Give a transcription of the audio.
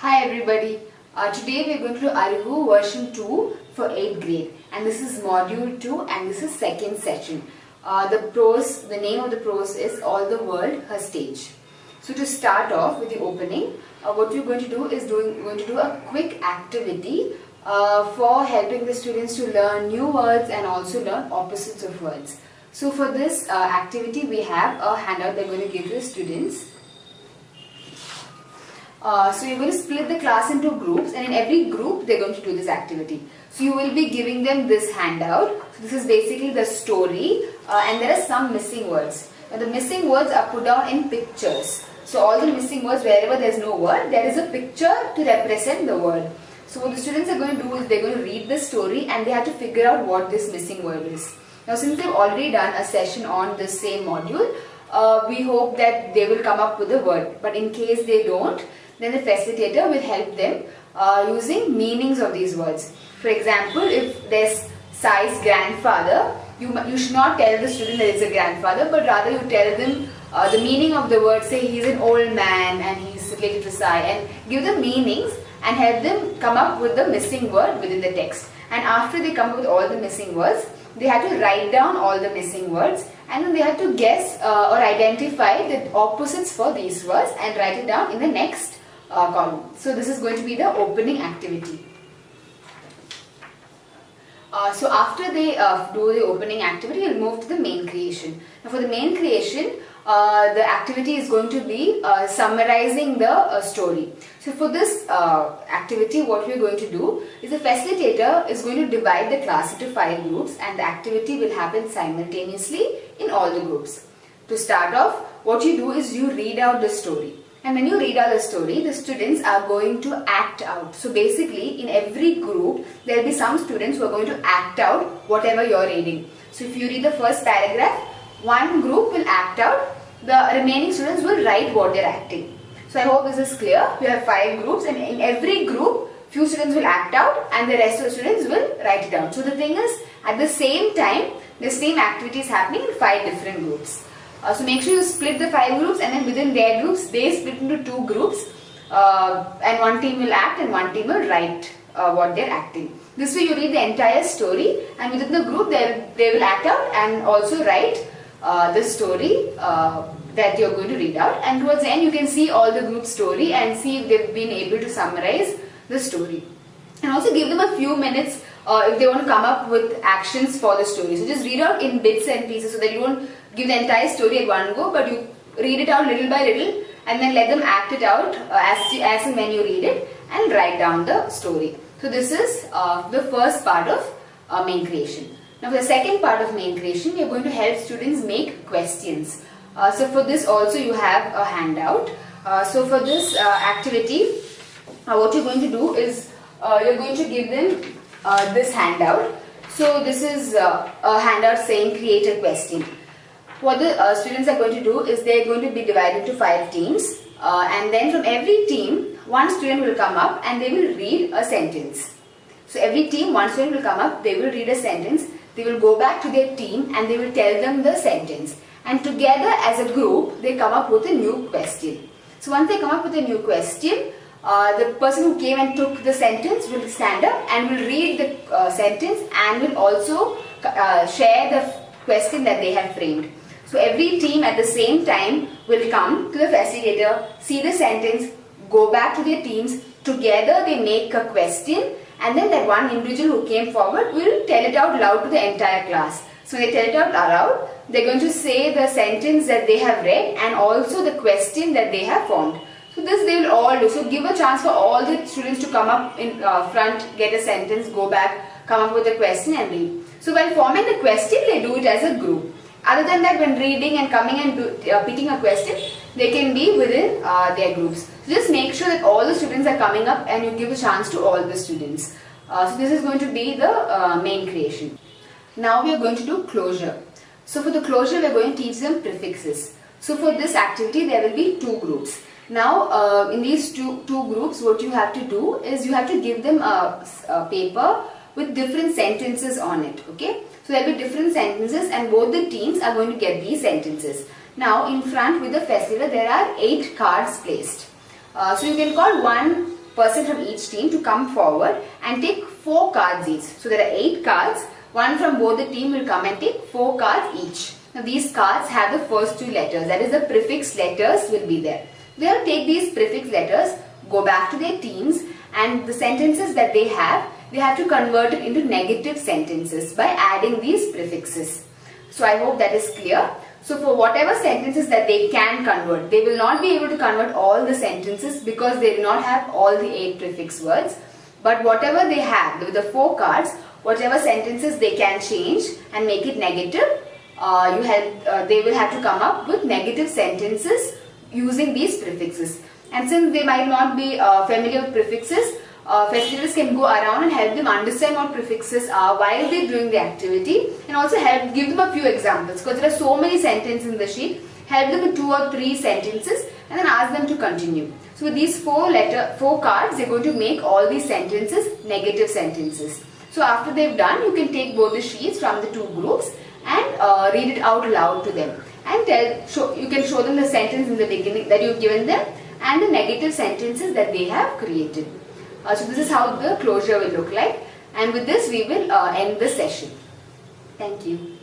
Hi everybody. Today we are going to do Arivu version 2 for 8th grade, and this is module 2 and this is second session. The name of the prose is All the World Her Stage. So to start off with the opening, what we're going to do is going to do a quick activity for helping the students to learn new words and also learn opposites of words. So for this activity we have a handout they're going to give to the students. So you're going to split the class into groups, and in every group they're going to do this activity. So you will be giving them this handout. So this is basically the story, and there are some missing words. Now the missing words are put down in pictures. So all the missing words, wherever there's no word, there is a picture to represent the word. So what the students are going to do is they're going to read the story and they have to figure out what this missing word is. Now since they've already done a session on the same module, we hope that they will come up with a word. But in case they don't, then the facilitator will help them using meanings of these words. For example, if there's Sai's grandfather, you should not tell the student that it's a grandfather, but rather you tell them the meaning of the word. Say he's an old man and he's related to Sai, and give them meanings and help them come up with the missing word within the text. And after they come up with all the missing words, they have to write down all the missing words, and then they have to guess or identify the opposites for these words and write it down in the next column. So this is going to be the opening activity. So after they do the opening activity, we'll move to the main creation. Now for the main creation, the activity is going to be summarizing the story. So for this activity, what we're going to do is the facilitator is going to divide the class into 5 groups, and the activity will happen simultaneously in all the groups. To start off, what you do is you read out the story. And when you read out the story, the students are going to act out. So basically, in every group, there will be some students who are going to act out whatever you're reading. So if you read the first paragraph, one group will act out, the remaining students will write what they're acting. So I hope this is clear. We have 5 groups, and in every group, few students will act out and the rest of the students will write it down. So the thing is, at the same time, the same activity is happening in 5 different groups. So make sure you split the 5 groups, and then within their groups, they split into 2 groups, and one team will act and one team will write what they're acting. This way you read the entire story, and within the group they will act out and also write the story that you're going to read out. And towards the end you can see all the group story and see if they've been able to summarize the story. And also give them a few minutes if they want to come up with actions for the story. So just read out in bits and pieces so that you don't give the entire story at one go, but you read it out little by little and then let them act it out as and when you read it, and write down the story. So this is the first part of main creation. Now for the second part of main creation, we are going to help students make questions. So for this also you have a handout. So for this activity, what you're going to do is you're going to give them this handout. So this is a handout saying create a question. What the students are going to do is they are going to be divided into 5 teams, and then from every team one student will come up and they will read a sentence. So every team, one student will come up, they will read a sentence, they will go back to their team and they will tell them the sentence, and together as a group they come up with a new question. So once they come up with a new question, the person who came and took the sentence will stand up and will read the sentence and will also share the question that they have framed. So every team at the same time will come to the facilitator, see the sentence, go back to their teams, together they make a question, and then that one individual who came forward will tell it out loud to the entire class. So they tell it out loud, they're going to say the sentence that they have read and also the question that they have formed. So this they will all do. So give a chance for all the students to come up in front, get a sentence, go back, come up with a question and read. So while forming the question, they do it as a group. Other than that, when reading and coming and picking a question, they can be within their groups. So just make sure that all the students are coming up and you give a chance to all the students. So this is going to be the main creation. Now we are going to do closure. So for the closure, we are going to teach them prefixes. So for this activity, there will be 2 groups. Now in these two groups, what you have to do is you have to give them a paper with different sentences on it. Okay, so there will be different sentences and both the teams are going to get these sentences. Now in front with the facilitator there are 8 cards placed. So you can call one person from each team to come forward and take 4 cards each. So there are 8 cards. One from both the team will come and take 4 cards each. Now these cards have the first 2 letters, that is the prefix letters will be there. They will take these prefix letters, go back to their teams, and the sentences that they have to convert it into negative sentences by adding these prefixes. So I hope that is clear. So for whatever sentences that they can convert, they will not be able to convert all the sentences because they do not have all the 8 prefix words. But whatever they have, with the 4 cards, whatever sentences they can change and make it negative, they will have to come up with negative sentences using these prefixes. And since they might not be familiar with prefixes, facilitators can go around and help them understand what prefixes are while they are doing the activity, and also give them a few examples, because there are so many sentences in the sheet. Help them with 2 or 3 sentences and then ask them to continue. So with these 4 cards, they are going to make all these sentences negative sentences. So after they have done, you can take both the sheets from the 2 groups and read it out loud to them, and you can show them the sentence in the beginning that you have given them and the negative sentences that they have created. So this is how the closure will look like, and with this we will end the session. Thank you.